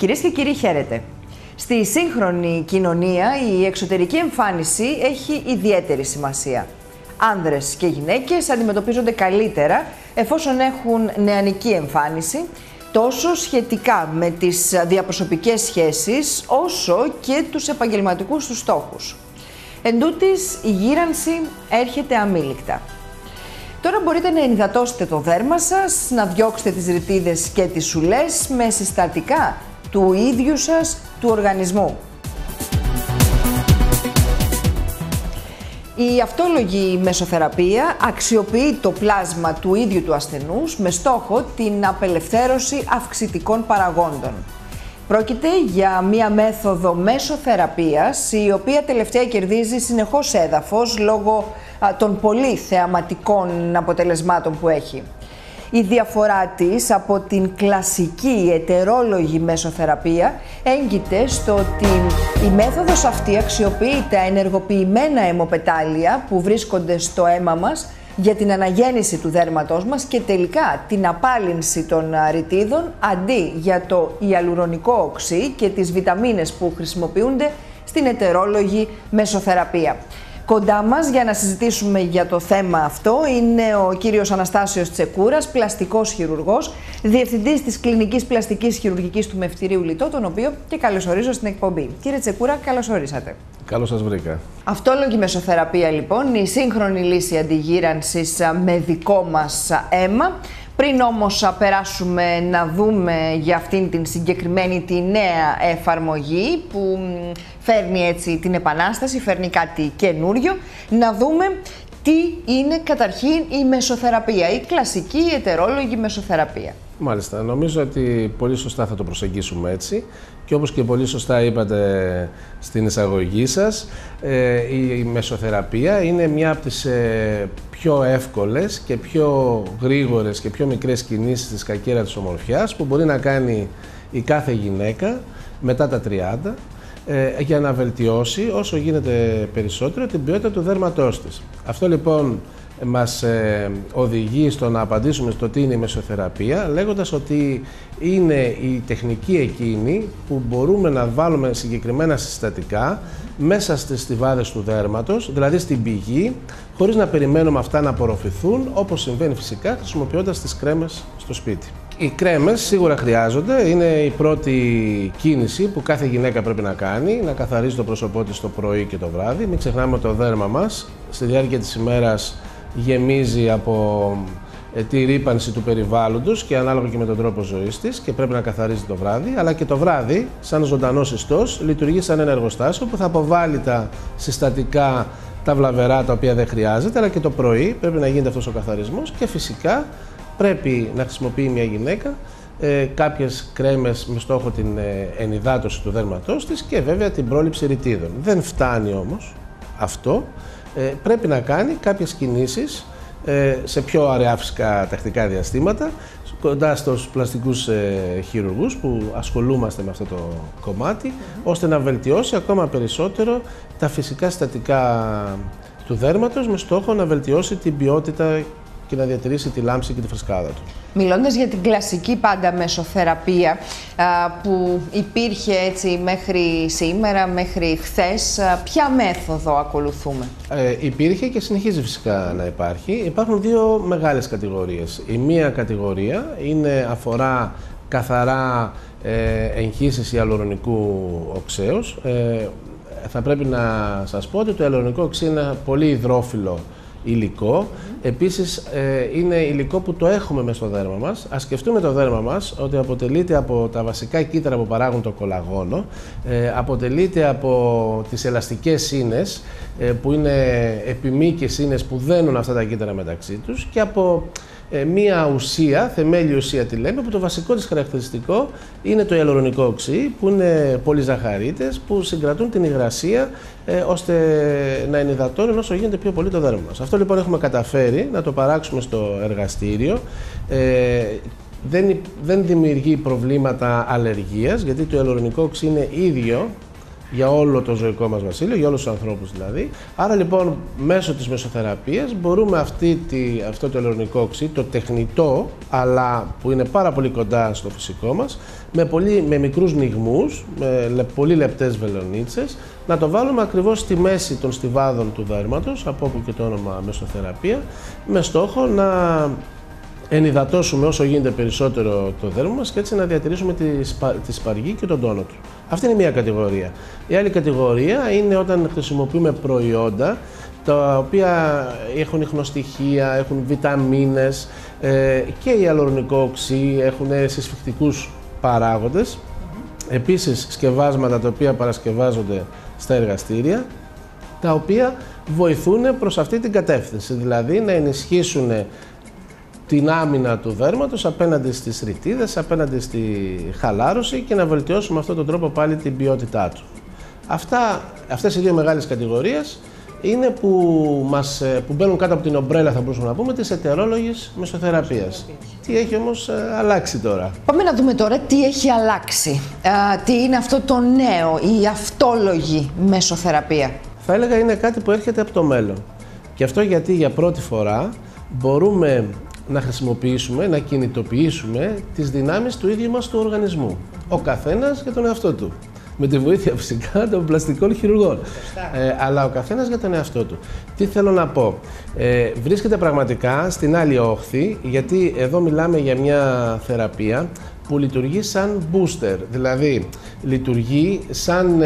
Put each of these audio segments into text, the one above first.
Κυρίες και κύριοι, χαίρετε. Στη σύγχρονη κοινωνία η εξωτερική εμφάνιση έχει ιδιαίτερη σημασία. Άνδρες και γυναίκες αντιμετωπίζονται καλύτερα εφόσον έχουν νεανική εμφάνιση, τόσο σχετικά με τις διαπροσωπικές σχέσεις, όσο και τους επαγγελματικούς τους στόχους. Εντούτοις, η γύρανση έρχεται αμήλικτα. Τώρα μπορείτε να ενυδατώσετε το δέρμα σας, να διώξετε τις ρητίδες και τις σουλές με συστατικά του ίδιου σας του οργανισμού. Η αυτόλογη μεσοθεραπεία αξιοποιεί το πλάσμα του ίδιου του ασθενούς με στόχο την απελευθέρωση αυξητικών παραγόντων. Πρόκειται για μία μέθοδο μεσοθεραπείας, η οποία τελευταία κερδίζει συνεχώς έδαφος λόγω των πολύ θεαματικών αποτελεσμάτων που έχει. Η διαφορά της από την κλασική ετερόλογη μεσοθεραπεία έγκυται στο ότι η μέθοδος αυτή αξιοποιεί τα ενεργοποιημένα αιμοπετάλια που βρίσκονται στο αίμα μας για την αναγέννηση του δέρματός μας και τελικά την απάλυνση των ρητίδων, αντί για το ιαλουρονικό οξύ και τις βιταμίνες που χρησιμοποιούνται στην ετερόλογη μεσοθεραπεία. Κοντά μας για να συζητήσουμε για το θέμα αυτό είναι ο κύριος Αναστάσιος Τσεκούρας, πλαστικός χειρουργός, διευθυντής της Κλινικής Πλαστικής Χειρουργικής του Μευτηρίου Λιτό, τον οποίο και καλωσορίζω στην εκπομπή. Κύριε Τσεκούρα, καλώς ορίσατε. Καλώς σας βρήκα. Αυτόλογη μεσοθεραπεία λοιπόν, η σύγχρονη λύση αντιγύρανσης με δικό μας αίμα. Πριν όμως περάσουμε να δούμε για αυτήν την συγκεκριμένη τη νέα εφαρμογή που φέρνει έτσι την επανάσταση, φέρνει κάτι καινούριο, να δούμε τι είναι καταρχήν η μεσοθεραπεία, η κλασική ετερόλογη μεσοθεραπεία. Μάλιστα, νομίζω ότι πολύ σωστά θα το προσεγγίσουμε έτσι και όπως και πολύ σωστά είπατε στην εισαγωγή σας, η μεσοθεραπεία είναι μια από τις πιο εύκολες και πιο γρήγορες και πιο μικρές κινήσεις της κακέρα της ομορφιάς που μπορεί να κάνει η κάθε γυναίκα μετά τα 30 για να βελτιώσει όσο γίνεται περισσότερο την ποιότητα του δέρματός της. Αυτό λοιπόν μας οδηγεί στο να απαντήσουμε στο τι είναι η μεσοθεραπεία, λέγοντας ότι είναι η τεχνική εκείνη που μπορούμε να βάλουμε συγκεκριμένα συστατικά μέσα στις στιβάδες του δέρματος, δηλαδή στην πηγή, χωρίς να περιμένουμε αυτά να απορροφηθούν, όπως συμβαίνει φυσικά χρησιμοποιώντας τις κρέμες στο σπίτι. Οι κρέμες σίγουρα χρειάζονται, είναι η πρώτη κίνηση που κάθε γυναίκα πρέπει να κάνει, να καθαρίζει το πρόσωπό της το πρωί και το βράδυ. Μην ξεχνάμε ότι το δέρμα μας στη διάρκεια της ημέρας γεμίζει από τη ρύπανση του περιβάλλοντος και ανάλογα και με τον τρόπο ζωής της και πρέπει να καθαρίζει το βράδυ, αλλά και το βράδυ, σαν ζωντανός ιστός, λειτουργεί σαν ένα εργοστάσιο που θα αποβάλει τα συστατικά, τα βλαβερά τα οποία δεν χρειάζεται, αλλά και το πρωί πρέπει να γίνεται αυτός ο καθαρισμός και φυσικά πρέπει να χρησιμοποιεί μια γυναίκα κάποιες κρέμες με στόχο την ενυδάτωση του δέρματός της και βέβαια την πρόληψη ρητίδων. Δεν φτάνει όμως αυτό. Πρέπει να κάνει κάποιες κινήσεις σε πιο αραιά φυσικά τακτικά διαστήματα κοντά στους πλαστικούς χειρουργούς που ασχολούμαστε με αυτό το κομμάτι ώστε να βελτιώσει ακόμα περισσότερο τα φυσικά συστατικά του δέρματος με στόχο να βελτιώσει την ποιότητα και να διατηρήσει τη λάμψη και τη φρεσκάδα του. Μιλώντας για την κλασική πάντα μεσοθεραπεία που υπήρχε έτσι μέχρι σήμερα, μέχρι χθες, ποια μέθοδο ακολουθούμε? Υπήρχε και συνεχίζει φυσικά να υπάρχει. Υπάρχουν δύο μεγάλες κατηγορίες. Η μία κατηγορία αφορά καθαρά εγχύσεις ιαλουρονικού οξέως. Θα πρέπει να σας πω ότι το ιαλουρονικό οξύ είναι πολύ υδρόφιλο υλικό. Επίσης είναι υλικό που το έχουμε μέσα στο δέρμα μας. Ας σκεφτούμε το δέρμα μας ότι αποτελείται από τα βασικά κύτταρα που παράγουν το κολαγόνο, αποτελείται από τις ελαστικές σύνες που είναι επιμύκες σύνες που δένουν αυτά τα κύτταρα μεταξύ τους και από μία ουσία, θεμέλια ουσία τη λέμε, που το βασικό της χαρακτηριστικό είναι το ιαλουρονικό οξύ, που είναι πολυζαχαρίτες που συγκρατούν την υγρασία ώστε να ενυδατώνουν όσο γίνεται πιο πολύ το δέρμα μας. Αυτό λοιπόν έχουμε καταφέρει να το παράξουμε στο εργαστήριο. Δεν δημιουργεί προβλήματα αλλεργίας, γιατί το ιαλουρονικό οξύ είναι ίδιο για όλο το ζωικό μας βασίλειο, για όλους τους ανθρώπους δηλαδή. Άρα λοιπόν μέσω της μεσοθεραπείας μπορούμε αυτό το ελαιονικό οξύ, το τεχνητό, αλλά που είναι πάρα πολύ κοντά στο φυσικό μας, με μικρούς νυγμούς, με πολύ λεπτές βελονίτσες, να το βάλουμε ακριβώς στη μέση των στιβάδων του δέρματος, από όπου και το όνομα μεσοθεραπεία, με στόχο να ενυδατώσουμε όσο γίνεται περισσότερο το δέρμα μας και έτσι να διατηρήσουμε τη σπαργή και τον τόνο του. Αυτή είναι μία κατηγορία. Η άλλη κατηγορία είναι όταν χρησιμοποιούμε προϊόντα τα οποία έχουν ιχνοστοιχεία, έχουν βιταμίνες και ιαλουρονικό οξύ, έχουν συσφυκτικούς παράγοντες. Επίσης σκευάσματα τα οποία παρασκευάζονται στα εργαστήρια, τα οποία βοηθούν προς αυτή την κατεύθυνση, δηλαδή να ενισχύσουν την άμυνα του δέρματος απέναντι στις ρητίδες, απέναντι στη χαλάρωση και να βελτιώσουμε με αυτόν τον τρόπο πάλι την ποιότητά του. Αυτές οι δύο μεγάλες κατηγορίες είναι που μπαίνουν κάτω από την ομπρέλα, θα μπορούσαμε να πούμε, της ετερόλογης μεσοθεραπείας. Τι έχει όμως αλλάξει τώρα? Πάμε να δούμε τώρα τι έχει αλλάξει. Τι είναι αυτό το νέο, η αυτόλογη μεσοθεραπεία? Θα έλεγα είναι κάτι που έρχεται από το μέλλον. Και αυτό γιατί για πρώτη φορά μπορούμε να χρησιμοποιήσουμε, να κινητοποιήσουμε τις δυνάμεις του ίδιου μας του οργανισμού. Ο καθένας για τον εαυτό του. Με τη βοήθεια φυσικά των πλαστικών χειρουργών. Αλλά ο καθένας για τον εαυτό του. Τι θέλω να πω? Βρίσκεται πραγματικά στην άλλη όχθη, γιατί εδώ μιλάμε για μια θεραπεία που λειτουργεί σαν booster, δηλαδή λειτουργεί σαν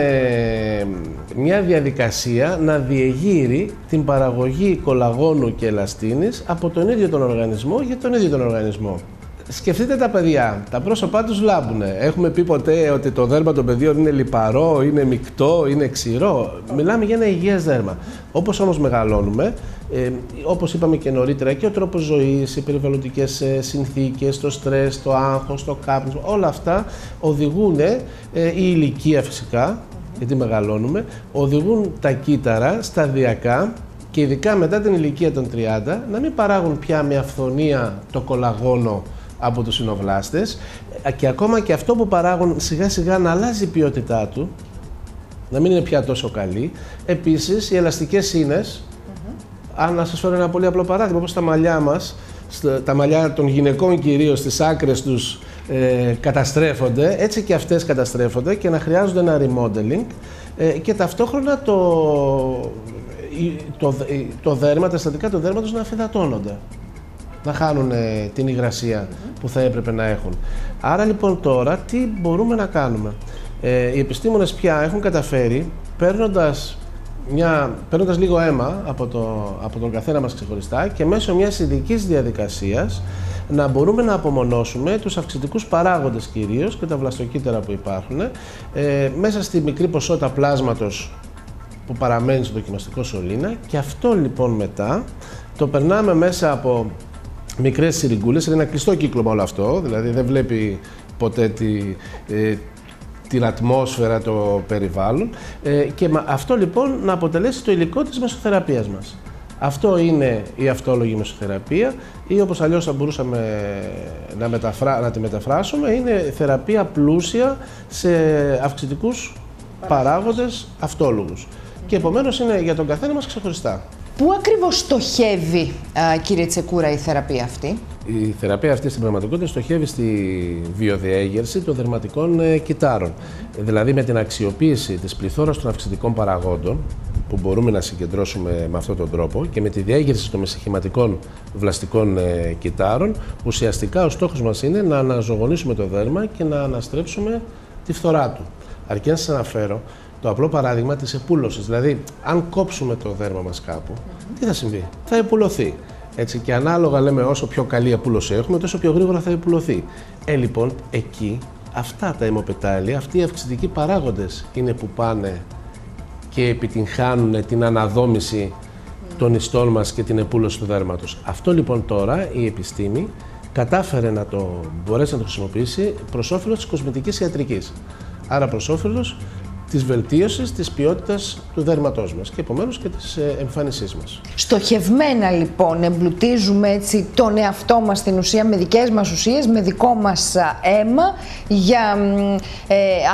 μια διαδικασία να διεγείρει την παραγωγή κολαγόνου και ελαστίνης από τον ίδιο τον οργανισμό για τον ίδιο τον οργανισμό. Σκεφτείτε τα παιδιά, τα πρόσωπά τους λάμπουν. Έχουμε πει ποτέ ότι το δέρμα των παιδιών είναι λιπαρό, είναι μεικτό, είναι ξηρό? Μιλάμε για ένα υγιές δέρμα. Όπως όμως μεγαλώνουμε, όπως είπαμε και νωρίτερα, και ο τρόπος ζωής, οι περιβαλλοντικές συνθήκες, το στρες, το άγχος, το κάπνισμα, όλα αυτά οδηγούν, η ηλικία φυσικά, γιατί μεγαλώνουμε, οδηγούν τα κύτταρα σταδιακά και ειδικά μετά την ηλικία των 30 να μην παράγουν πια με αυθονία το κολαγόνο από τους συνοβλάστες και ακόμα και αυτό που παράγουν σιγά σιγά να αλλάζει η ποιότητά του, να μην είναι πια τόσο καλή. Επίσης, οι ελαστικές σύνες, αν να σας φέρω ένα πολύ απλό παράδειγμα, όπως τα μαλλιά μας, τα μαλλιά των γυναικών κυρίως, στις άκρες τους καταστρέφονται, έτσι και αυτές καταστρέφονται και να χρειάζονται ένα remodeling και ταυτόχρονα το δέρμα, τα συστατικά του δέρματος να αφυδατώνονται, να χάνουν την υγρασία που θα έπρεπε να έχουν. Άρα λοιπόν τώρα τι μπορούμε να κάνουμε? Οι επιστήμονες πια έχουν καταφέρει, παίρνοντας λίγο αίμα από τον καθένα μας ξεχωριστά και μέσω μιας ειδικής διαδικασίας να μπορούμε να απομονώσουμε τους αυξητικούς παράγοντες κυρίως και τα βλαστοκύτταρα που υπάρχουν μέσα στη μικρή ποσότητα πλάσματος που παραμένει στο δοκιμαστικό σωλήνα, και αυτό λοιπόν μετά το περνάμε μέσα από μικρές σιριγκούλες. Είναι ένα κλειστό κύκλωμα όλο αυτό, δηλαδή δεν βλέπει ποτέ την ατμόσφαιρα, το περιβάλλον και αυτό λοιπόν να αποτελέσει το υλικό της μεσοθεραπείας μας. Αυτό είναι η αυτόλογη μεσοθεραπεία, ή όπως αλλιώς θα μπορούσαμε να τη μεταφράσουμε, είναι θεραπεία πλούσια σε αυξητικούς παράγοντες αυτόλογους. Και επομένως είναι για τον καθένα μας ξεχωριστά. Πού ακριβώς στοχεύει, κύριε Τσεκούρα, η θεραπεία αυτή? Η θεραπεία αυτή στην πραγματικότητα στοχεύει στη βιοδιέγερση των δερματικών κυττάρων. Δηλαδή με την αξιοποίηση της πληθώρας των αυξητικών παραγόντων που μπορούμε να συγκεντρώσουμε με αυτόν τον τρόπο και με τη διέγερση των μεσοχηματικών βλαστικών κυττάρων, ουσιαστικά ο στόχος μας είναι να αναζωογονήσουμε το δέρμα και να αναστρέψουμε τη φθορά του. Αρκεί να σας αναφέρω το απλό παράδειγμα της επούλωσης. Δηλαδή, αν κόψουμε το δέρμα μας κάπου, τι θα συμβεί? Θα επουλωθεί. Έτσι, και ανάλογα λέμε όσο πιο καλή επούλωση έχουμε, τόσο πιο γρήγορα θα επουλωθεί. Λοιπόν, εκεί αυτά τα αιμοπετάλια, αυτοί οι αυξητικοί παράγοντες είναι που πάνε και επιτυγχάνουν την αναδόμηση των ιστών μας και την επούλωση του δέρματος. Αυτό λοιπόν τώρα η επιστήμη κατάφερε να το μπορέσει να το χρησιμοποιήσει προς όφελος της κοσμητικής ιατρικής. Άρα προς όφελος της βελτίωσης της ποιότητας του δέρματός μας και επομένως και της εμφάνισής μας. Στοχευμένα λοιπόν εμπλουτίζουμε έτσι τον εαυτό μας στην ουσία με δικές μας ουσίες, με δικό μας αίμα για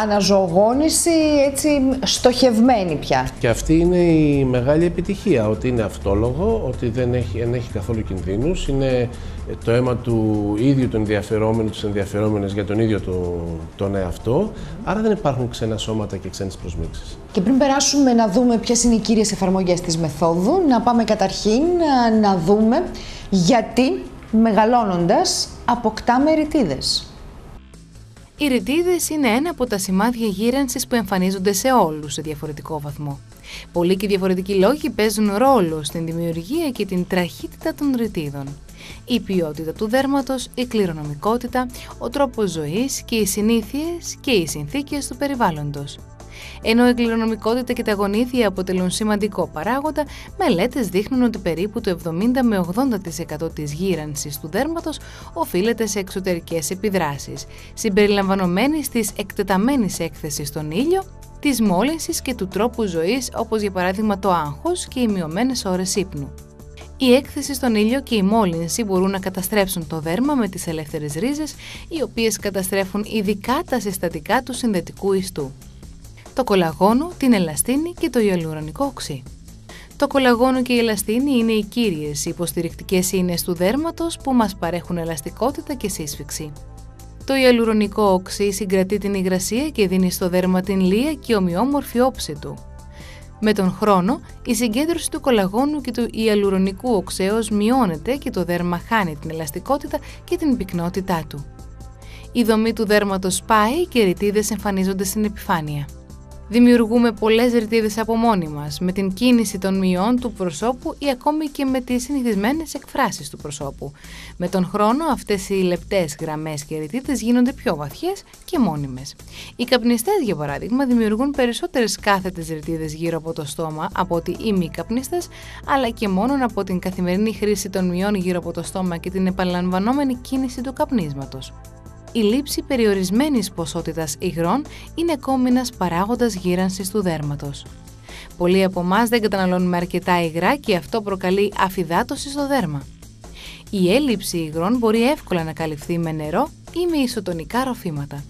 αναζωογόνηση έτσι στοχευμένη πια. Και αυτή είναι η μεγάλη επιτυχία, ότι είναι αυτόλογο, ότι δεν έχει καθόλου κινδύνους, είναι το αίμα του ίδιου του ενδιαφερόμενου, της ενδιαφερόμενης για τον ίδιο τον εαυτό, άρα δεν υπάρχουν ξένα σώματα και ξένες προσμίξεις. Και πριν περάσουμε να δούμε ποιες είναι οι κύριες εφαρμογές της μεθόδου, να πάμε καταρχήν να δούμε γιατί μεγαλώνοντας αποκτάμε ρητίδες. Οι ρητίδες είναι ένα από τα σημάδια γύρανσης που εμφανίζονται σε όλους σε διαφορετικό βαθμό. Πολλοί και διαφορετικοί λόγοι παίζουν ρόλο στην δημιουργία και την τραχύτητα των ρητίδων. Η ποιότητα του δέρματος, η κληρονομικότητα, ο τρόπος ζωής και οι συνήθειες και οι συνθήκες του περιβάλλοντος. Ενώ η κληρονομικότητα και τα γονίδια αποτελούν σημαντικό παράγοντα, μελέτες δείχνουν ότι περίπου το 70 με 80% της γύρανσης του δέρματος οφείλεται σε εξωτερικές επιδράσεις, συμπεριλαμβανομένης της εκτεταμένης έκθεσης στον ήλιο, της μόλυνσης και του τρόπου ζωής, όπως για παράδειγμα το άγχος και οι μειωμένες ώρες ύπνου. Η έκθεση στον ήλιο και η μόλυνση μπορούν να καταστρέψουν το δέρμα με τις ελεύθερες ρίζες, οι οποίες καταστρέφουν ειδικά τα συστατικά του συνδετικού ιστού. Το κολαγόνο, την ελαστίνη και το ιαλουρονικό οξύ. Το κολαγόνο και η ελαστίνη είναι οι κύριες υποστηρικτικές ίνες του δέρματος που μας παρέχουν ελαστικότητα και σύσφυξη. Το ιαλουρονικό οξύ συγκρατεί την υγρασία και δίνει στο δέρμα την λία και ομοιόμορφη όψη του. Με τον χρόνο, η συγκέντρωση του κολαγόνου και του ιαλουρονικού οξέως μειώνεται και το δέρμα χάνει την ελαστικότητα και την πυκνότητά του. Η δομή του δέρματος σπάει και οι ρητίδες εμφανίζονται στην επιφάνεια. Δημιουργούμε πολλές ρητίδες από μόνοι μας, με την κίνηση των μειών του προσώπου ή ακόμη και με τις συνηθισμένες εκφράσεις του προσώπου. Με τον χρόνο, αυτές οι λεπτές γραμμές και ρητίδες γίνονται πιο βαθιές και μόνιμες. Οι καπνιστές, για παράδειγμα, δημιουργούν περισσότερες κάθετες ρητίδες γύρω από το στόμα από ότι οι μη καπνιστές, αλλά και μόνον από την καθημερινή χρήση των μειών γύρω από το στόμα και την επαναλαμβανόμενη κίνηση του καπνίσματος. Η λήψη περιορισμένης ποσότητας υγρών είναι ακόμη ένας παράγοντας γύρανσης του δέρματος. Πολλοί από εμάς δεν καταναλώνουμε αρκετά υγρά και αυτό προκαλεί αφυδάτωση στο δέρμα. Η έλλειψη υγρών μπορεί εύκολα να καλυφθεί με νερό ή με ισοτονικά ροφήματα.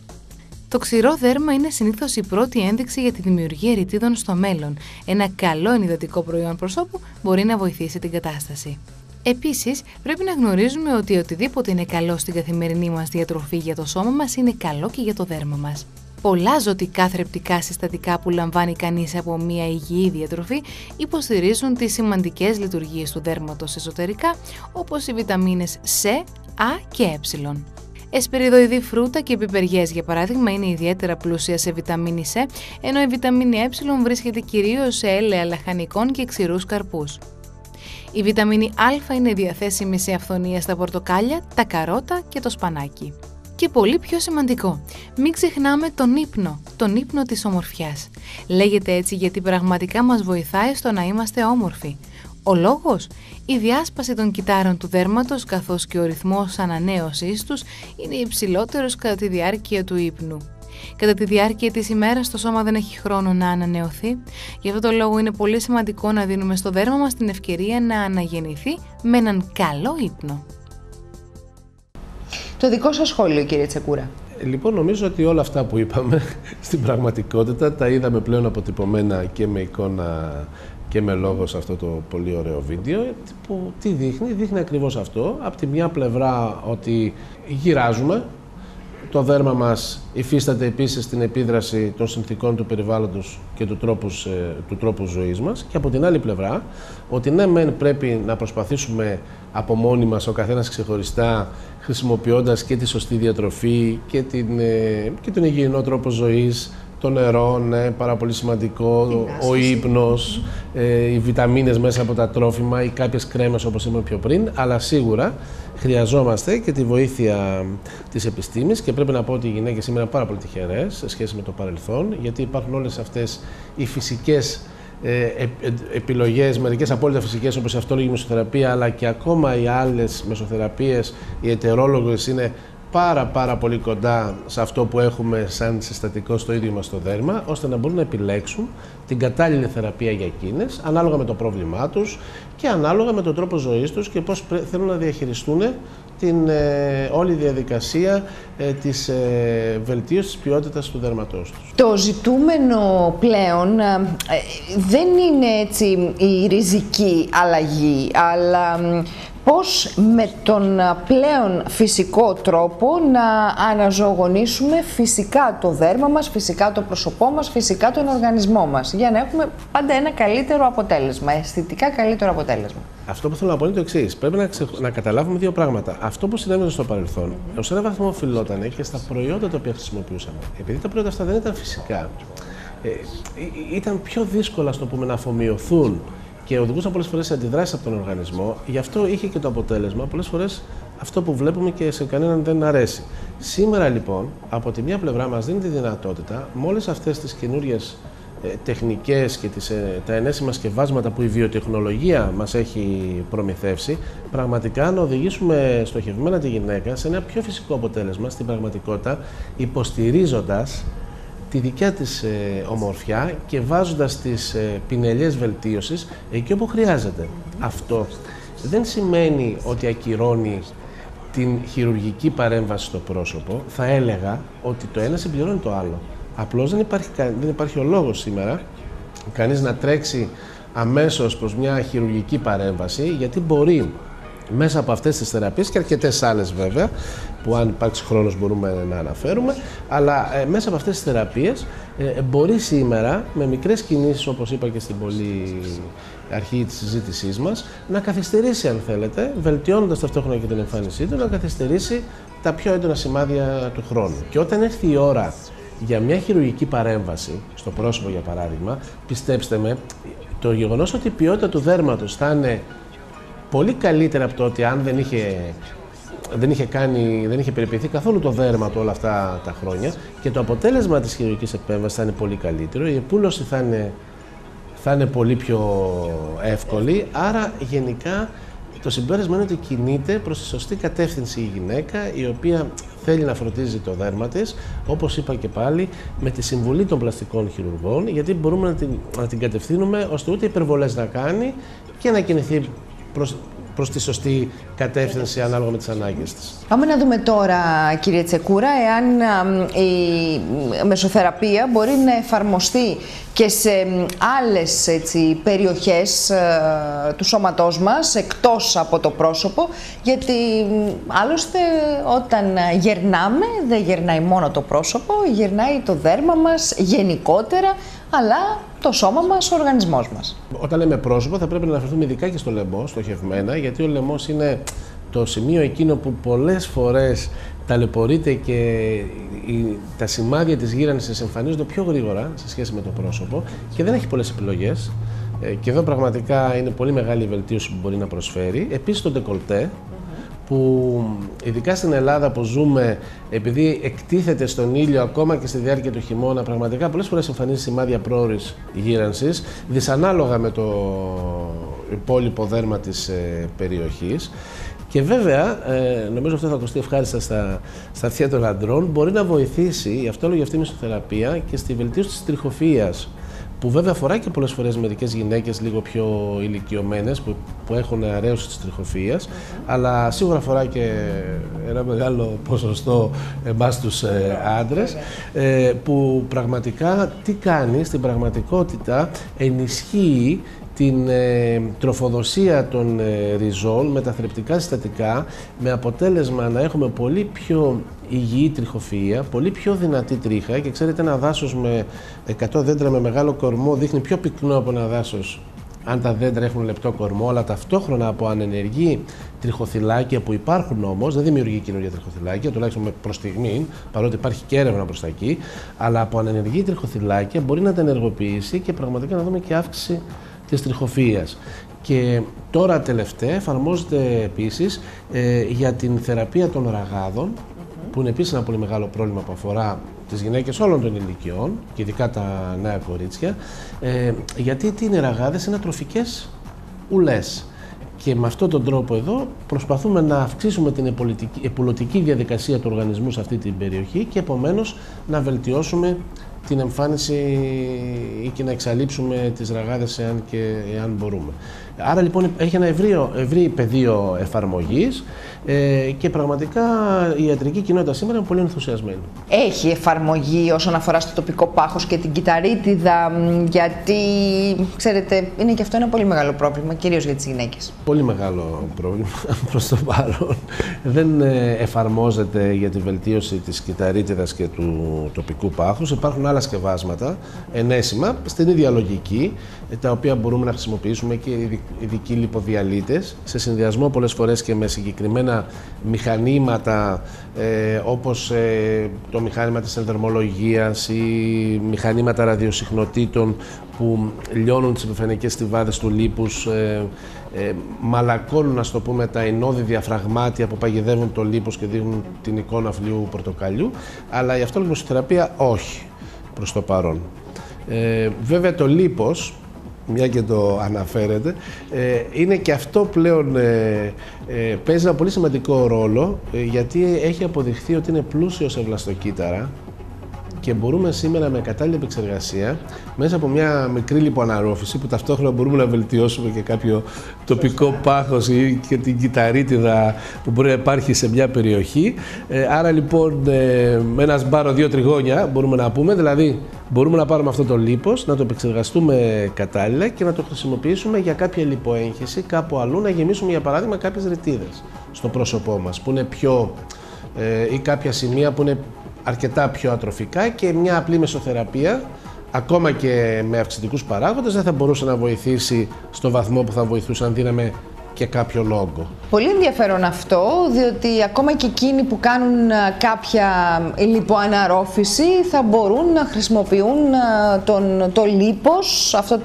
Το ξηρό δέρμα είναι συνήθως η πρώτη ένδειξη για τη δημιουργία ρητίδων στο μέλλον. Ένα καλό ενυδατικό προϊόν προσώπου μπορεί να βοηθήσει την κατάσταση. Επίσης, πρέπει να γνωρίζουμε ότι οτιδήποτε είναι καλό στην καθημερινή μας διατροφή για το σώμα μας είναι καλό και για το δέρμα μας. Πολλά ζωτικά θρεπτικά συστατικά που λαμβάνει κανείς από μια υγιή διατροφή υποστηρίζουν τις σημαντικές λειτουργίες του δέρματος εσωτερικά, όπως οι βιταμίνες C, A και Ε. Εσπεριδοειδή φρούτα και πιπεριές, για παράδειγμα, είναι ιδιαίτερα πλούσια σε βιταμίνη C, ενώ η βιταμίνη Ε βρίσκεται κυρίως σε έλαια λαχανικών και ξηρούς καρπούς. Η βιταμίνη Α είναι διαθέσιμη σε αυθονία στα πορτοκάλια, τα καρότα και το σπανάκι. Και πολύ πιο σημαντικό, μην ξεχνάμε τον ύπνο της ομορφιάς. Λέγεται έτσι γιατί πραγματικά μας βοηθάει στο να είμαστε όμορφοι. Ο λόγος, η διάσπαση των κυτάρων του δέρματος καθώς και ο ρυθμός ανανέωσης τους είναι υψηλότερος κατά τη διάρκεια του ύπνου. Κατά τη διάρκεια της ημέρας το σώμα δεν έχει χρόνο να ανανεωθεί, γι' αυτό το λόγο είναι πολύ σημαντικό να δίνουμε στο δέρμα μας την ευκαιρία να αναγεννηθεί με έναν καλό ύπνο. Το δικό σας σχόλιο, κύριε Τσεκούρα? Λοιπόν, νομίζω ότι όλα αυτά που είπαμε στην πραγματικότητα τα είδαμε πλέον αποτυπωμένα και με εικόνα και με λόγο σε αυτό το πολύ ωραίο βίντεο, που τι δείχνει? Δείχνει ακριβώς αυτό. Από τη μια πλευρά ότι γυράζουμε, το δέρμα μας υφίσταται επίσης την επίδραση των συνθηκών του περιβάλλοντος και του τρόπου ζωής μας, και από την άλλη πλευρά ότι ναι μεν πρέπει να προσπαθήσουμε από μόνοι μας ο καθένας ξεχωριστά, χρησιμοποιώντας και τη σωστή διατροφή και τον υγιεινό τρόπο ζωής, το νερό, ναι, πάρα πολύ σημαντικό, ο ύπνος, οι βιταμίνες μέσα από τα τρόφιμα ή κάποιες κρέμες όπως είπαμε πιο πριν, αλλά σίγουρα χρειαζόμαστε και τη βοήθεια της επιστήμης, και πρέπει να πω ότι οι γυναίκες σήμερα είναι πάρα πολύ τυχερές σε σχέση με το παρελθόν, γιατί υπάρχουν όλες αυτές οι φυσικές επιλογές, μερικές απόλυτα φυσικές όπως η αυτόλογη μεσοθεραπεία, αλλά και ακόμα οι άλλες μεσοθεραπείες, οι ετερόλογες είναι πάρα πολύ κοντά σε αυτό που έχουμε σαν συστατικό στο ίδιο μας το δέρμα, ώστε να μπορούν να επιλέξουν την κατάλληλη θεραπεία για εκείνες, ανάλογα με το πρόβλημά τους και ανάλογα με τον τρόπο ζωής τους και πώς θέλουν να διαχειριστούν την όλη διαδικασία της βελτίωσης της ποιότητας του δέρματός τους. Το ζητούμενο πλέον δεν είναι έτσι η ριζική αλλαγή, αλλά πώς με τον πλέον φυσικό τρόπο να αναζωογονήσουμε φυσικά το δέρμα μας, φυσικά το πρόσωπό μας, φυσικά τον οργανισμό μας, για να έχουμε πάντα ένα καλύτερο αποτέλεσμα, αισθητικά καλύτερο αποτέλεσμα. Αυτό που θέλω να πω είναι το εξής. Πρέπει να καταλάβουμε δύο πράγματα. Αυτό που συνέβαινε στο παρελθόν, ως ένα βαθμό οφειλόταν και στα προϊόντα τα οποία χρησιμοποιούσαμε. Επειδή τα προϊόντα αυτά δεν ήταν φυσικά, ήταν πιο δύσκολα, στο πούμε, να αφομοιωθούν και οδηγούσαν πολλές φορές σε αντιδράσεις από τον οργανισμό. Γι' αυτό είχε και το αποτέλεσμα πολλές φορές αυτό που βλέπουμε και σε κανέναν δεν αρέσει. Σήμερα λοιπόν, από τη μία πλευρά μας δίνει τη δυνατότητα με όλες αυτές τις καινούριες τεχνικές και τα ενέσιμα σκευάσματα που η βιοτεχνολογία μας έχει προμηθεύσει, πραγματικά να οδηγήσουμε στοχευμένα τη γυναίκα σε ένα πιο φυσικό αποτέλεσμα στην πραγματικότητα, υποστηρίζοντας τη δικιά της ομορφιά και βάζοντας τις πινελιές βελτίωσης εκεί όπου χρειάζεται. Αυτό δεν σημαίνει ότι ακυρώνει την χειρουργική παρέμβαση στο πρόσωπο. Θα έλεγα ότι το ένα συμπληρώνει το άλλο. Απλώς δεν υπάρχει ο λόγος σήμερα κανείς να τρέξει αμέσως προς μια χειρουργική παρέμβαση, γιατί μπορεί μέσα από αυτές τις θεραπείες και αρκετές άλλες βέβαια, που αν υπάρξει χρόνος μπορούμε να αναφέρουμε, αλλά μέσα από αυτές τις θεραπείες μπορεί σήμερα με μικρές κινήσεις, όπως είπα και στην πολύ αρχή της συζήτησής μας, να καθυστερήσει, αν θέλετε, βελτιώνοντας ταυτόχρονα και την εμφάνισή του, να καθυστερήσει τα πιο έντονα σημάδια του χρόνου. Και όταν έρθει η ώρα για μια χειρουργική παρέμβαση, στο πρόσωπο για παράδειγμα, πιστέψτε με, το γεγονός ότι η ποιότητα του δέρματος θα είναι πολύ καλύτερα από το ότι αν δεν είχε περιποιηθεί καθόλου το δέρμα του όλα αυτά τα χρόνια, και το αποτέλεσμα της χειρουργικής επέμβασης θα είναι πολύ καλύτερο, η επούλωση θα είναι πολύ πιο εύκολη, άρα γενικά το συμπέρασμα είναι ότι κινείται προς τη σωστή κατεύθυνση η γυναίκα, η οποία θέλει να φροντίζει το δέρμα της, όπως είπα και πάλι, με τη συμβουλή των πλαστικών χειρουργών, γιατί μπορούμε να την κατευθύνουμε ώστε ούτε υπερβολές να κάνει και να κινηθεί προς τη σωστή κατεύθυνση ανάλογα με τις ανάγκες της. Πάμε να δούμε τώρα, κύριε Τσεκούρα, εάν η μεσοθεραπεία μπορεί να εφαρμοστεί και σε άλλες περιοχές του σώματός μας, εκτός από το πρόσωπο, γιατί άλλωστε όταν γερνάμε δεν γερνάει μόνο το πρόσωπο, γερνάει το δέρμα μας γενικότερα, αλλά το σώμα μας, ο οργανισμός μας. Όταν λέμε πρόσωπο θα πρέπει να αναφερθούμε ειδικά και στο λαιμό, στοχευμένα, γιατί ο λαιμός είναι το σημείο εκείνο που πολλές φορές ταλαιπωρείται και τα σημάδια της γύρανσης εμφανίζονται πιο γρήγορα σε σχέση με το πρόσωπο και δεν έχει πολλές επιλογές. Και εδώ πραγματικά είναι πολύ μεγάλη η βελτίωση που μπορεί να προσφέρει. Επίσης το ντεκολτέ, που ειδικά στην Ελλάδα που ζούμε, επειδή εκτίθεται στον ήλιο ακόμα και στη διάρκεια του χειμώνα, πραγματικά πολλές φορές εμφανίζει σημάδια πρόωρης γύρανσης, δυσανάλογα με το υπόλοιπο δέρμα της περιοχής. Και βέβαια, νομίζω αυτό θα ακουστεί ευχάριστα στα αυτιά των αντρών, μπορεί να βοηθήσει η αυτόλογη αυτή μεσοθεραπεία και στη βελτίωση της τριχοφυΐας, που βέβαια αφορά και πολλές φορές μερικές γυναίκες λίγο πιο ηλικιωμένες που έχουν αρέωση της τριχοφυΐας, αλλά σίγουρα αφορά και ένα μεγάλο ποσοστό εμάς τους άντρες, που πραγματικά τι κάνει, στην πραγματικότητα ενισχύει την τροφοδοσία των ριζών με τα θρεπτικά συστατικά, με αποτέλεσμα να έχουμε πολύ πιο υγιή τριχοφυΐα, πολύ πιο δυνατή τρίχα. Και ξέρετε, ένα δάσος με 100 δέντρα με μεγάλο κορμό δείχνει πιο πυκνό από ένα δάσος αν τα δέντρα έχουν λεπτό κορμό, αλλά ταυτόχρονα από ανενεργή τριχοθυλάκια που υπάρχουν όμως, δεν δημιουργεί καινούργια τριχοθυλάκια, τουλάχιστον προς στιγμή, παρότι υπάρχει και έρευνα προς τα εκεί, αλλά από ανενεργή τριχοθυλάκια μπορεί να τα ενεργοποιήσει και πραγματικά να δούμε και αύξηση της τριχοφυΐας. Και τώρα τελευταία εφαρμόζεται επίσης για την θεραπεία των ραγάδων, που είναι επίσης ένα πολύ μεγάλο πρόβλημα που αφορά τις γυναίκες όλων των ηλικιών και ειδικά τα νέα κορίτσια, γιατί τι είναι ραγάδες, είναι τροφικές ουλές. Και με αυτόν τον τρόπο εδώ προσπαθούμε να αυξήσουμε την επουλωτική διαδικασία του οργανισμού σε αυτή την περιοχή και επομένως να βελτιώσουμε την εμφάνιση ή και να εξαλείψουμε τις ραγάδες εάν μπορούμε. Άρα λοιπόν έχει ένα ευρύ πεδίο εφαρμογής και πραγματικά η ιατρική κοινότητα σήμερα είναι πολύ ενθουσιασμένη. Έχει εφαρμογή όσον αφορά στο τοπικό πάχος και την κυταρίτιδα, γιατί ξέρετε είναι και αυτό ένα πολύ μεγάλο πρόβλημα, κυρίως για τις γυναίκες. Πολύ μεγάλο πρόβλημα προς το παρόν. Δεν εφαρμόζεται για τη βελτίωση της κυταρίτιδας και του τοπικού πάχους. Υπάρχουν άλλα σκευάσματα ενέσιμα στην ίδια λογική, τα οποία μπορούμε να χρησιμοποιήσουμε και ειδικοί λιποδιαλύτες σε συνδυασμό πολλές φορές και με συγκεκριμένα μηχανήματα όπως το μηχάνημα της ενδερμολογίας ή μηχανήματα ραδιοσυχνοτήτων που λιώνουν τις επιφανειακές στιβάδες του λίπους, μαλακώνουν, ας το πούμε, τα εινώδη διαφραγμάτια που παγιδεύουν το λίπος και δίνουν την εικόνα φλοιού πορτοκαλιού, αλλά η αυτόλογη όχι προς το παρόν. Βέβαια το λίπος, μια και το αναφέρετε, είναι και αυτό πλέον παίζει ένα πολύ σημαντικό ρόλο, γιατί έχει αποδειχθεί ότι είναι πλούσιο σε βλαστοκύτταρα και μπορούμε σήμερα με κατάλληλη επεξεργασία, μέσα από μια μικρή λιποαναρρόφηση που ταυτόχρονα μπορούμε να βελτιώσουμε και κάποιο τοπικό πάχος ή και την κυταρίτιδα που μπορεί να υπάρχει σε μια περιοχή. Άρα λοιπόν με ένα σπάρο 2 τριγώνια μπορούμε να πούμε, δηλαδή μπορούμε να πάρουμε αυτό το λίπος, να το επεξεργαστούμε κατάλληλα και να το χρησιμοποιήσουμε για κάποια λιποέγχυση κάπου αλλού, να γεμίσουμε για παράδειγμα κάποιες ρητίδες στο πρόσωπό μας που είναι πιο ή κάποια σημεία που είναι αρκετά πιο ατροφικά και μια απλή μεσοθεραπεία, ακόμα και με αυξητικούς παράγοντες, δεν θα μπορούσε να βοηθήσει στο βαθμό που θα βοηθούσε αν δίναμε και κάποιον όγκο. Πολύ ενδιαφέρον αυτό, διότι ακόμα και εκείνοι που κάνουν κάποια λιποαναρρόφηση θα μπορούν να χρησιμοποιούν το λίπος, αυτό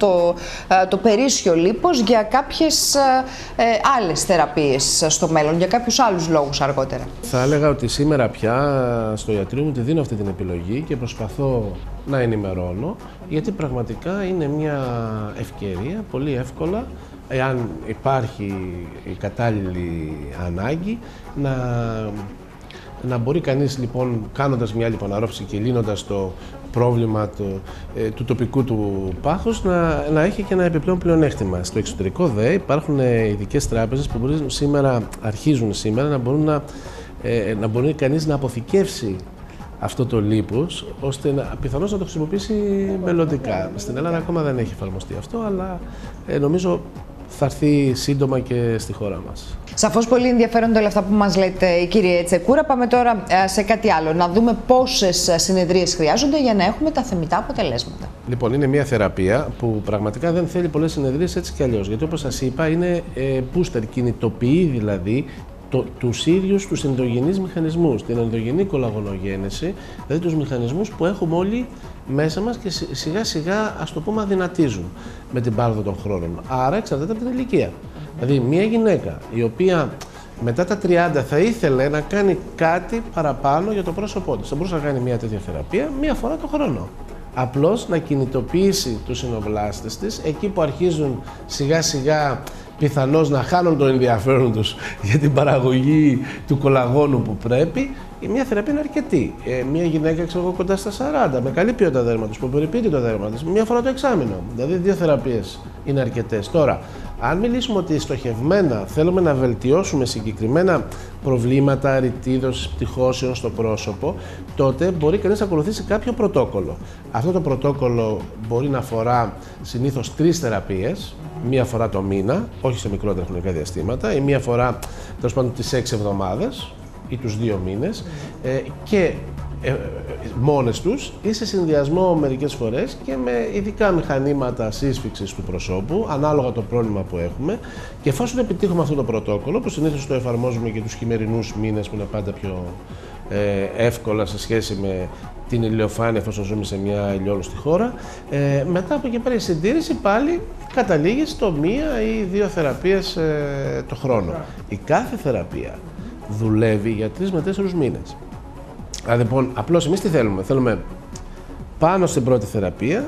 το περίσσιο λίπος για κάποιες άλλες θεραπείες στο μέλλον, για κάποιους άλλους λόγους αργότερα. Θα έλεγα ότι σήμερα πια στο ιατρείο μου τη δίνω αυτή την επιλογή και προσπαθώ να ενημερώνω, γιατί πραγματικά είναι μια ευκαιρία πολύ εύκολα, εάν υπάρχει η κατάλληλη ανάγκη, να μπορεί κανείς λοιπόν, κάνοντας μια λιποαναρρόφηση και λύνοντας το πρόβλημα του τοπικού του πάχους, να έχει και ένα επιπλέον πλεονέκτημα. Στο εξωτερικό δε υπάρχουν ειδικές τράπεζες που αρχίζουν σήμερα να μπορεί κανείς να αποθηκεύσει αυτό το λίπος, ώστε πιθανώς να το χρησιμοποιήσει μελλοντικά. Στην Ελλάδα ακόμα δεν έχει εφαρμοστεί αυτό, αλλά νομίζω θα έρθει σύντομα και στη χώρα μας. Σαφώς πολύ ενδιαφέροντα όλα αυτά που μας λέτε, κύριε Τσεκούρα. Πάμε τώρα σε κάτι άλλο. Να δούμε πόσες συνεδρίες χρειάζονται για να έχουμε τα θεμιτά αποτελέσματα. Λοιπόν, είναι μια θεραπεία που πραγματικά δεν θέλει πολλές συνεδρίες έτσι κι αλλιώς. Γιατί όπως σας είπα, είναι booster, κινητοποιεί δηλαδή τους ίδιους τους ενδογενείς μηχανισμούς, την ενδογενή κολαγονογένεση, δηλαδή τους μηχανισμούς που έχουμε όλοι μέσα μας και σιγά σιγά, ας το πούμε, αδυνατίζουν με την πάροδο των χρόνων. Άρα εξαρτάται από την ηλικία. Δηλαδή μια γυναίκα η οποία μετά τα 30 θα ήθελε να κάνει κάτι παραπάνω για το πρόσωπό της, θα μπορούσε να κάνει μια τέτοια θεραπεία μία φορά το χρόνο. Απλώς να κινητοποιήσει τους συνοβλάστες της εκεί που αρχίζουν σιγά σιγά πιθανώς να χάνουν το ενδιαφέρον τους για την παραγωγή του κολαγόνου που πρέπει. Μια θεραπεία είναι αρκετή. Μια γυναίκα, κοντά στα 40, με καλή ποιότητα δέρματος, που περιποιείται το δέρμα της, μια φορά το εξάμηνο. Δηλαδή 2 θεραπείες είναι αρκετές. Τώρα, αν μιλήσουμε ότι στοχευμένα θέλουμε να βελτιώσουμε συγκεκριμένα προβλήματα ρητίδωσης, πτυχώσεων στο πρόσωπο, τότε μπορεί κανείς να ακολουθήσει κάποιο πρωτόκολλο. Αυτό το πρωτόκολλο μπορεί να αφορά συνήθως 3 θεραπείες, μία φορά το μήνα, όχι σε μικρότερα χρονικά διαστήματα, ή μία φορά τέλος πάντων τις 6 εβδομάδες ή τους 2 μήνες, και μόνες τους ή σε συνδυασμό μερικές φορές και με ειδικά μηχανήματα σύσφυξης του προσώπου, ανάλογα το πρόβλημα που έχουμε. Και εφόσον επιτύχουμε αυτό το πρωτόκολλο, που συνήθως το εφαρμόζουμε και τους χειμερινούς μήνες, που είναι πάντα πιο εύκολα σε σχέση με την ηλιοφάνεια, εφόσον ζούμε σε μια ηλιόλουστη χώρα, μετά από εκεί πέρα η συντήρηση πάλι καταλήγει στο 1 ή 2 θεραπείες το χρόνο. Η κάθε θεραπεία δουλεύει για 3 με 4 μήνες. Λοιπόν, απλώς εμείς τι θέλουμε? Θέλουμε πάνω στην πρώτη θεραπεία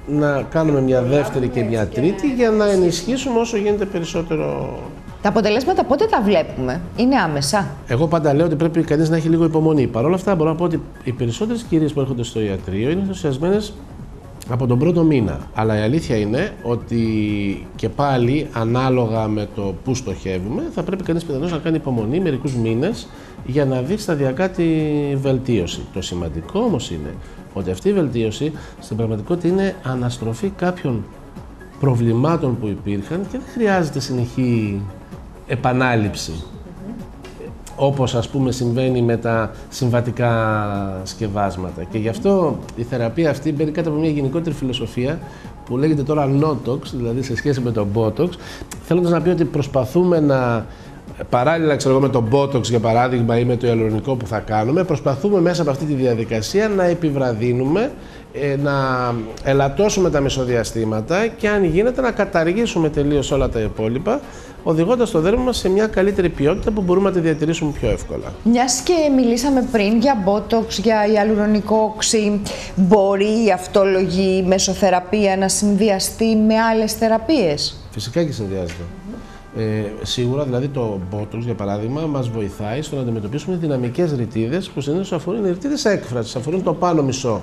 να κάνουμε μια δεύτερη και μια τρίτη για να ενισχύσουμε όσο γίνεται περισσότερο Τα αποτελέσματα πότε τα βλέπουμε, είναι άμεσα? Εγώ πάντα λέω ότι πρέπει κανείς να έχει λίγο υπομονή. Παρ' όλα αυτά, μπορώ να πω ότι οι περισσότερες κυρίες που έρχονται στο ιατρείο είναι ενθουσιασμένες από τον πρώτο μήνα. Αλλά η αλήθεια είναι ότι και πάλι, ανάλογα με το που στοχεύουμε, θα πρέπει κανείς πιθανώς να κάνει υπομονή μερικούς μήνες για να δει σταδιακά τη βελτίωση. Το σημαντικό όμως είναι ότι αυτή η βελτίωση στην πραγματικότητα είναι αναστροφή κάποιων προβλημάτων που υπήρχαν και δεν χρειάζεται συνεχή επανάληψη. Όπως ας πούμε συμβαίνει με τα συμβατικά σκευάσματα. Και γι' αυτό η θεραπεία αυτή μπαίνει κάτω από μια γενικότερη φιλοσοφία που λέγεται τώρα Notox, δηλαδή σε σχέση με το Botox, θέλοντας να πει ότι προσπαθούμε να, παράλληλα ξέρω εγώ με το Botox για παράδειγμα ή με το ιαλουρονικό που θα κάνουμε, προσπαθούμε μέσα από αυτή τη διαδικασία να επιβραδύνουμε, να ελαττώσουμε τα μεσοδιαστήματα και αν γίνεται να καταργήσουμε τελείως όλα τα υπόλοιπα, οδηγώντας το δέρμα μας σε μια καλύτερη ποιότητα που μπορούμε να τη διατηρήσουμε πιο εύκολα. Μιας και μιλήσαμε πριν για Botox, για ιαλουρονικό οξύ, μπορεί η αυτόλογη μεσοθεραπεία να συνδυαστεί με άλλες θεραπείες? Φυσικά και συνδυάζεται. Σίγουρα δηλαδή το Botox για παράδειγμα μας βοηθάει στο να αντιμετωπίσουμε δυναμικές ρητίδες που συνήθως αφορούν οι ρητίδες έκφρασης, αφορούν το πάνω μισό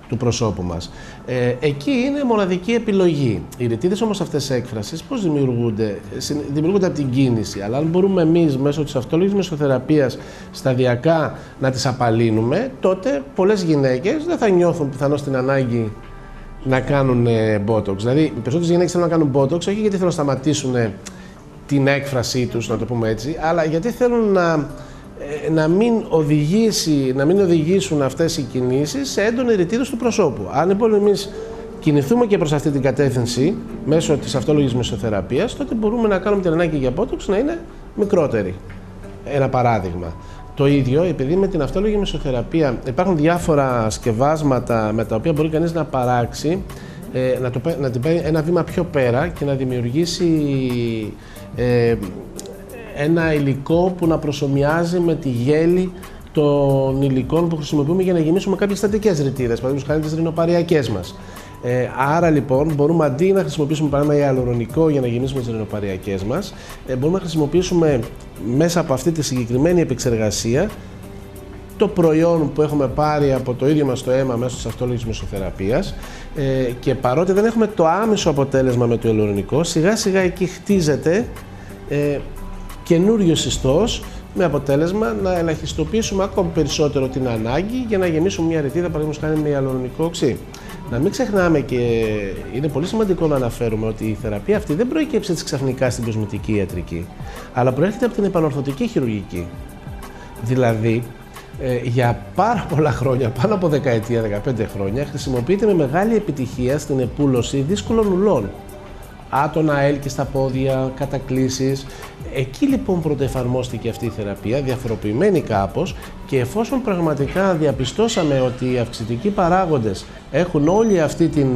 του προσώπου μας. Εκεί είναι μοναδική επιλογή. Οι ρητίδες όμως αυτές έκφρασης πώς δημιουργούνται? Δημιουργούνται από την κίνηση, αλλά αν μπορούμε εμείς μέσω της αυτόλογης μεσοθεραπείας σταδιακά να τις απαλύνουμε, τότε πολλές γυναίκες δεν θα νιώθουν πιθανώς την ανάγκη να κάνουν Botox. Δηλαδή, οι περισσότερες γυναίκες θέλουν να κάνουν Botox, όχι γιατί θέλουν να σταματήσουν την έκφρασή τους, να το πούμε έτσι, αλλά γιατί θέλουν να μην οδηγήσουν αυτές οι κινήσεις σε έντονη ρητίδες του προσώπου. Αν λοιπόν εμείς κινηθούμε και προς αυτή την κατεύθυνση μέσω της αυτόλογης μεσοθεραπείας, τότε μπορούμε να κάνουμε την ανάγκη για Botox να είναι μικρότερη. Ένα παράδειγμα. Το ίδιο, επειδή με την αυτόλογη μεσοθεραπεία υπάρχουν διάφορα σκευάσματα με τα οποία μπορεί κανείς να παράξει, να την πάει ένα βήμα πιο πέρα και να δημιουργήσει ένα υλικό που να προσομοιάζει με τη γέλη των υλικών που χρησιμοποιούμε για να γεμίσουμε κάποιες στατικές ρητίδες, παραδείγματος χάρη τις ρινοπαριακές μας. Άρα λοιπόν μπορούμε αντί να χρησιμοποιήσουμε παράδειγμα ιαλουρονικό για να γεμίσουμε τις ρινοπαριακές μας, μπορούμε να χρησιμοποιήσουμε μέσα από αυτή τη συγκεκριμένη επεξεργασία το προϊόν που έχουμε πάρει από το ίδιο μας το αίμα μέσω της αυτόλογης μεσοθεραπείας και παρότι δεν έχουμε το άμεσο αποτέλεσμα με το ιαλουρονικό, σιγά σιγά εκεί χτίζεται καινούριος ιστός με αποτέλεσμα να ελαχιστοποιήσουμε ακόμη περισσότερο την ανάγκη για να γεμίσουμε μια ρητίδα, παραδείγματος χάρη με ιαλουρονικό οξύ. Να μην ξεχνάμε και είναι πολύ σημαντικό να αναφέρουμε ότι η θεραπεία αυτή δεν προέκυψε ξαφνικά στην κοσμητική ιατρική, αλλά προέρχεται από την επανορθωτική χειρουργική. Δηλαδή, για πάρα πολλά χρόνια, πάνω από δεκαετία, 15 χρόνια, χρησιμοποιείται με μεγάλη επιτυχία στην επούλωση δύσκολων ουλών. Άτονα, έλκη στα πόδια, κατακλήσεις. Εκεί λοιπόν πρωτοεφαρμόστηκε αυτή η θεραπεία, διαφοροποιημένη κάπως, και εφόσον πραγματικά διαπιστώσαμε ότι οι αυξητικοί παράγοντες έχουν όλη αυτή την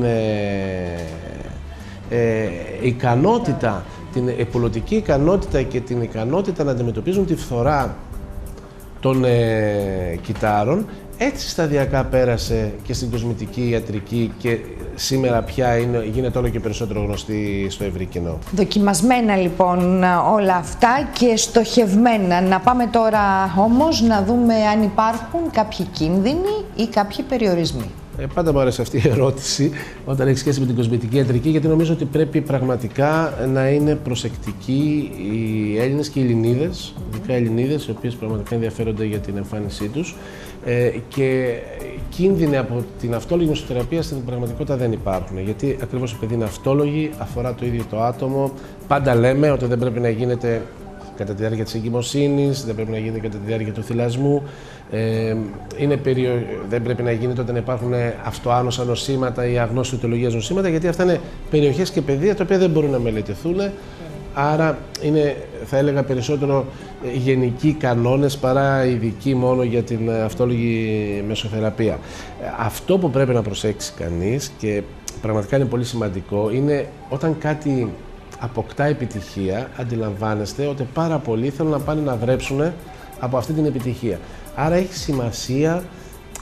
ικανότητα, την επουλωτική ικανότητα και την ικανότητα να αντιμετωπίζουν τη φθορά των κυτάρων, έτσι σταδιακά πέρασε και στην κοσμητική ιατρική και σήμερα πια γίνεται όλο και περισσότερο γνωστή στο ευρύ κοινό. Δοκιμασμένα λοιπόν όλα αυτά και στοχευμένα. Να πάμε τώρα όμως να δούμε αν υπάρχουν κάποιοι κίνδυνοι ή κάποιοι περιορισμοί. Πάντα μου αρέσει αυτή η ερώτηση όταν έχει σχέση με την κοσμητική ιατρική, γιατί νομίζω ότι πρέπει πραγματικά να είναι προσεκτικοί οι Έλληνες και οι Ελληνίδες, ειδικά οι Ελληνίδες, οι οποίες πραγματικά ενδιαφέρονται για την εμφάνισή τους, και κίνδυνοι από την αυτόλογη μεσοθεραπεία στην πραγματικότητα δεν υπάρχουν. Γιατί ακριβώς επειδή είναι αυτόλογη, αφορά το ίδιο το άτομο. Πάντα λέμε ότι δεν πρέπει να γίνεται κατά τη διάρκεια της εγκυμοσύνης, δεν πρέπει να γίνεται κατά τη διάρκεια του θυλασμού, δεν πρέπει να γίνεται όταν υπάρχουν αυτοάνωσα νοσήματα ή αγνώστου ητιολογίας νοσήματα, γιατί αυτά είναι περιοχές και πεδία τα οποία δεν μπορούν να μελετηθούν. Άρα είναι, θα έλεγα, περισσότερο γενικοί κανόνες παρά ειδικοί μόνο για την αυτόλογη μεσοθεραπεία. Αυτό που πρέπει να προσέξει κανείς και πραγματικά είναι πολύ σημαντικό είναι όταν κάτι αποκτά επιτυχία, αντιλαμβάνεστε ότι πάρα πολλοί θέλουν να πάνε να δρέψουν από αυτή την επιτυχία. Άρα έχει σημασία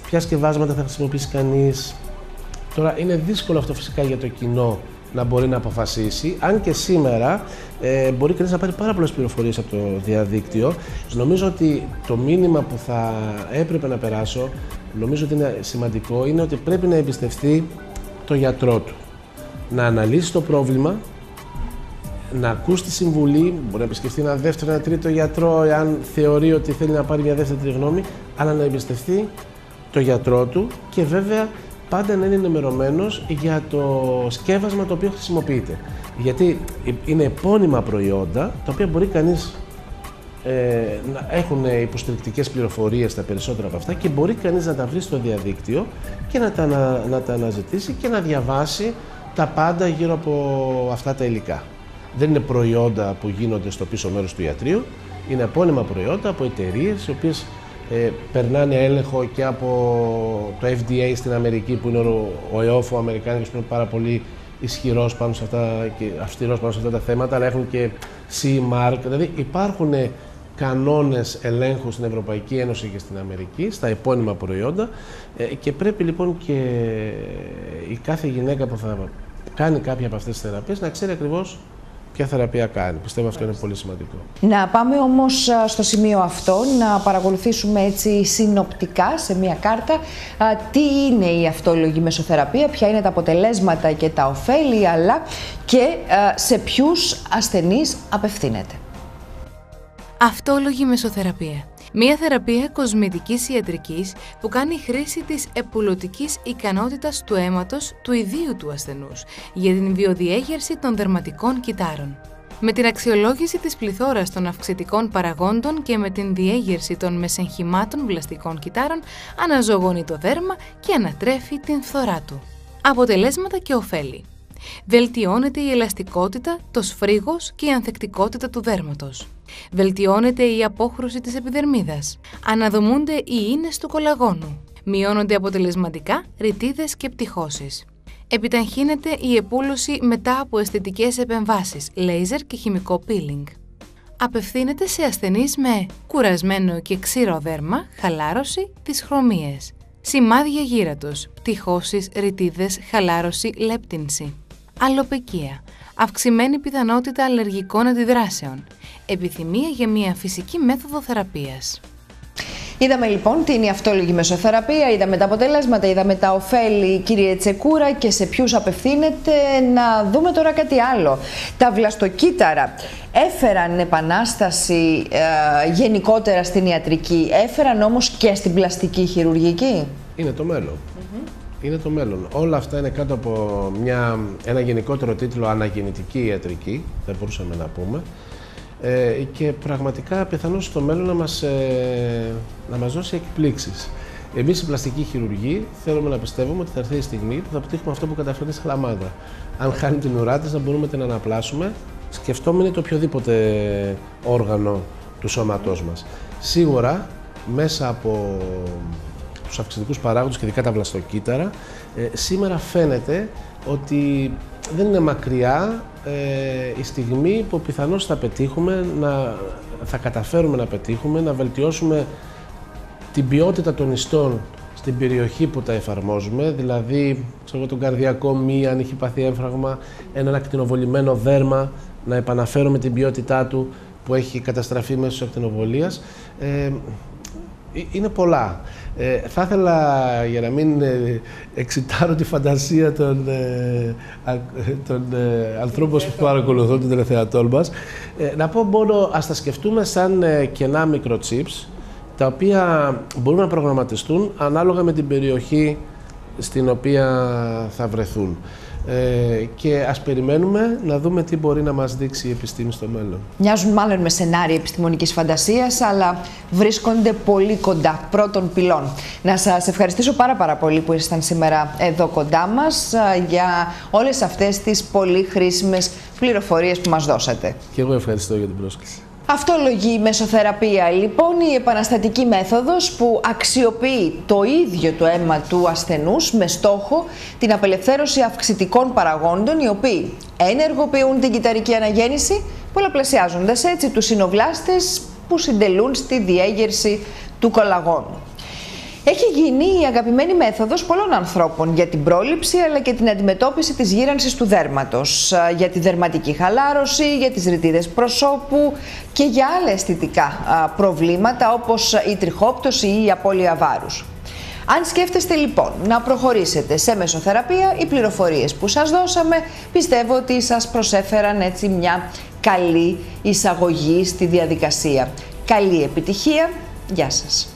ποια σκευάσματα θα χρησιμοποιήσει κανείς. Τώρα είναι δύσκολο αυτό φυσικά για το κοινό να μπορεί να αποφασίσει, αν και σήμερα μπορεί κανείς να πάρει πάρα πολλές πληροφορίες από το διαδίκτυο. Νομίζω ότι το μήνυμα που θα έπρεπε να περάσω, νομίζω ότι είναι σημαντικό, είναι ότι πρέπει να εμπιστευτεί το γιατρό του. Να αναλύσει το πρόβλημα, να ακούσει τη συμβουλή, μπορεί να επισκεφτεί ένα δεύτερο, ένα τρίτο γιατρό, εάν θεωρεί ότι θέλει να πάρει μια δεύτερη γνώμη, αλλά να εμπιστευτεί το γιατρό του και βέβαια πάντα να είναι ενημερωμένος για το σκεύασμα το οποίο χρησιμοποιείται. Γιατί είναι επώνυμα προϊόντα, τα οποία μπορεί κανείς να έχουν υποστηρικτικές πληροφορίες τα περισσότερα από αυτά και μπορεί κανείς να τα βρει στο διαδίκτυο και να τα αναζητήσει και να διαβάσει τα πάντα γύρω από αυτά τα υλικά. Δεν είναι προϊόντα που γίνονται στο πίσω μέρος του ιατρείου, είναι επώνυμα προϊόντα από εταιρείες οι οποίες περνάνε έλεγχο και από το FDA στην Αμερική, που είναι ο ΕΟΦ, ο Αμερικάνικος, που είναι πάρα πολύ ισχυρός πάνω σε αυτά και αυστηρός πάνω σε αυτά τα θέματα, αλλά έχουν και CE mark, δηλαδή υπάρχουν κανόνες ελέγχου στην Ευρωπαϊκή Ένωση και στην Αμερική στα επώνυμα προϊόντα και πρέπει λοιπόν και η κάθε γυναίκα που θα κάνει κάποια από αυτές τις θεραπείες να ξέρει ακριβώς ποια θεραπεία κάνει. Πιστεύω αυτό είναι πολύ σημαντικό. Να πάμε όμως στο σημείο αυτό, να παρακολουθήσουμε έτσι συνοπτικά σε μία κάρτα τι είναι η αυτόλογη μεσοθεραπεία, ποια είναι τα αποτελέσματα και τα ωφέλη, αλλά και σε ποιους ασθενείς απευθύνεται. Αυτόλογη μεσοθεραπεία. Μία θεραπεία κοσμητικής ιατρικής που κάνει χρήση της επουλωτικής ικανότητας του αίματος του ιδίου του ασθενούς για την βιοδιέγερση των δερματικών κυττάρων. Με την αξιολόγηση της πληθώρας των αυξητικών παραγόντων και με την διέγερση των μεσεγχημάτων βλαστικών κυττάρων αναζωογονεί το δέρμα και ανατρέφει την φθορά του. Αποτελέσματα και ωφέλη. Βελτιώνεται η ελαστικότητα, το σφρίγος και η ανθεκτικότητα του δέρματος. Βελτιώνεται η απόχρωση της επιδερμίδας. Αναδομούνται οι ίνες του κολαγόνου. Μειώνονται αποτελεσματικά ρητίδες και πτυχώσεις. Επιταχύνεται η επούλωση μετά από αισθητικές επεμβάσεις, λέιζερ και χημικό πίλινγκ. Απευθύνεται σε ασθενείς με κουρασμένο και ξηρό δέρμα, χαλάρωση, δυσχρωμίες. Σημάδια γύρατος, πτυχώσεις, ρητίδες, χαλάρωση, λέπτυνση. Αλλοπαικία, αυξημένη πιθανότητα αλλεργικών αντιδράσεων. Επιθυμία για μια φυσική μέθοδο θεραπείας. Είδαμε λοιπόν τι είναι η αυτόλογη μεσοθεραπεία, είδαμε τα αποτελέσματα, είδαμε τα ωφέλη, κύριε Τσεκούρα, και σε ποιους απευθύνεται. Να δούμε τώρα κάτι άλλο. Τα βλαστοκύτταρα έφεραν επανάσταση γενικότερα στην ιατρική, έφεραν όμως και στην πλαστική χειρουργική. Είναι το μέλλον. Είναι το μέλλον. Όλα αυτά είναι κάτω από ένα γενικότερο τίτλο αναγεννητική ιατρική, θα μπορούσαμε να πούμε. Και πραγματικά πιθανώς στο μέλλον να μας δώσει εκπλήξεις. Εμείς οι πλαστικοί χειρουργοί θέλουμε να πιστεύουμε ότι θα έρθει η στιγμή που θα πετύχουμε αυτό που καταφέρνει η σαλαμάνδρα. Αν χάνει την ουρά της, να μπορούμε να την αναπλάσουμε, σκεφτόμενοι το οποιοδήποτε όργανο του σώματός μας. Σίγουρα μέσα από τους αυξητικούς παράγοντες και ειδικά τα βλαστοκύτταρα, σήμερα φαίνεται ότι δεν είναι μακριά η στιγμή που πιθανώς θα καταφέρουμε να πετύχουμε, να βελτιώσουμε την ποιότητα των ιστών στην περιοχή που τα εφαρμόζουμε, δηλαδή τον καρδιακό μη, αν έχει πάθει έμφραγμα, έναν ακτινοβολημένο δέρμα, να επαναφέρουμε την ποιότητά του που έχει καταστραφεί μέσω της ακτινοβολίας. Είναι πολλά. Θα ήθελα, για να μην εξητάρω τη φαντασία των ανθρώπων που παρακολουθούν, των τηλεθεατών μας, να πω μόνο, ας τα σκεφτούμε σαν κενά microchips, τα οποία μπορούν να προγραμματιστούν ανάλογα με την περιοχή στην οποία θα βρεθούν. Και ας περιμένουμε να δούμε τι μπορεί να μας δείξει η επιστήμη στο μέλλον. Μοιάζουν μάλλον με σενάρια επιστημονικής φαντασίας, αλλά βρίσκονται πολύ κοντά πρώτων πυλών. Να σας ευχαριστήσω πάρα πολύ που ήσασταν σήμερα εδώ κοντά μας για όλες αυτές τις πολύ χρήσιμες πληροφορίες που μας δώσατε. Και εγώ ευχαριστώ για την πρόσκληση. Αυτόλογη μεσοθεραπεία, λοιπόν, η επαναστατική μέθοδος που αξιοποιεί το ίδιο το αίμα του ασθενούς με στόχο την απελευθέρωση αυξητικών παραγόντων, οι οποίοι ενεργοποιούν την κυτταρική αναγέννηση, πολλαπλασιάζοντας έτσι τους συνοβλάστες που συντελούν στη διέγερση του κολαγόνου. Έχει γίνει η αγαπημένη μέθοδος πολλών ανθρώπων για την πρόληψη αλλά και την αντιμετώπιση της γύρανσης του δέρματος, για τη δερματική χαλάρωση, για τις ρητίδες προσώπου και για άλλα αισθητικά προβλήματα όπως η τριχόπτωση ή η απώλεια βάρους. Αν σκέφτεστε λοιπόν να προχωρήσετε σε μεσοθεραπεία, οι πληροφορίες που σας δώσαμε πιστεύω ότι σας προσέφεραν έτσι μια καλή εισαγωγή στη διαδικασία. Καλή επιτυχία, γεια σας!